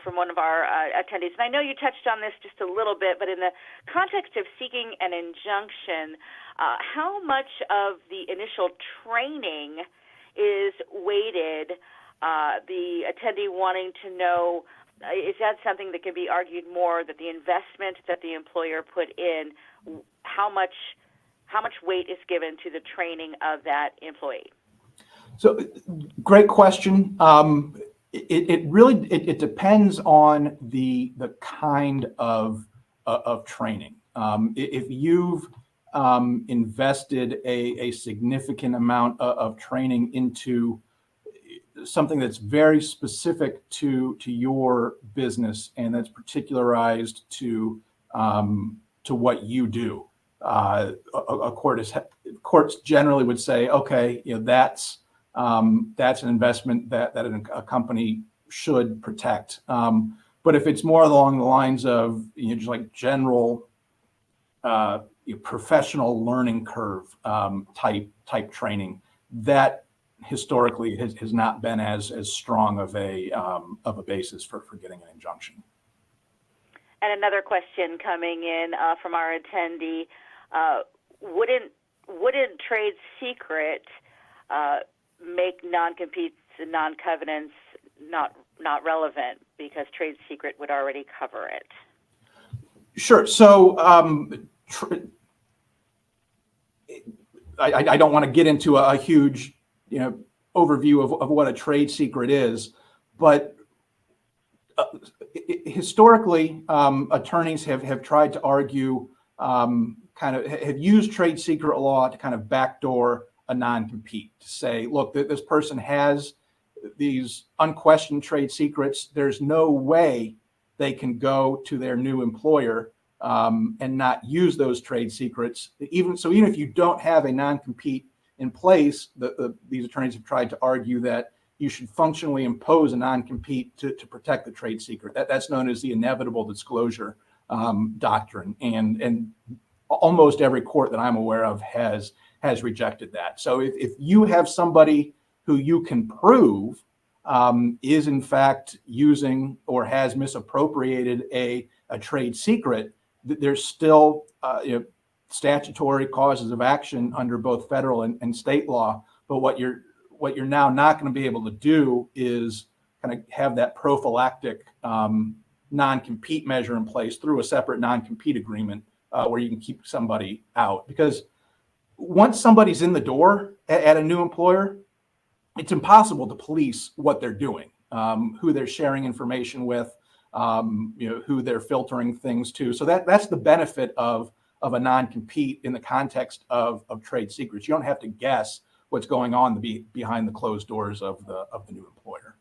from one of our attendees, and I know you touched on this just a little bit, but in the context of seeking an injunction, how much of the initial training is weighted? The attendee wanting to know, is that something that can be argued more, that the investment that the employer put in, how much weight is given to the training of that employee? So, great question. It really depends on the kind of training. If you've invested a significant amount of training into something that's very specific to your business and that's particularized to what you do, courts generally would say, okay, that's an investment that a company should protect. But if it's more along the lines of just like general professional learning curve type training, that historically has not been as strong of a basis for getting an injunction. And another question coming in from our attendee: wouldn't trade secret make non-competes and non-covenants not relevant because trade secret would already cover it? Sure. So I don't want to get into a huge overview of what a trade secret is, but historically, attorneys have tried to argue, have used trade secret law to kind of backdoor a non-compete, to say, look, this person has these unquestioned trade secrets. There's no way they can go to their new employer and not use those trade secrets. Even if you don't have a non-compete in place, these attorneys have tried to argue that you should functionally impose a non-compete to protect the trade secret. That's known as the inevitable disclosure doctrine, and almost every court that I'm aware of has rejected that. So if you have somebody who you can prove is in fact using or has misappropriated a trade secret, there's still statutory causes of action under both federal and state law. But what you're now not going to be able to do is kind of have that prophylactic non-compete measure in place through a separate non-compete agreement where you can keep somebody out. Because once somebody's in the door at a new employer, it's impossible to police what they're doing, who they're sharing information with, who they're filtering things to. So that's the benefit of a non-compete in the context of trade secrets. You don't have to guess what's going on behind the closed doors of the new employer.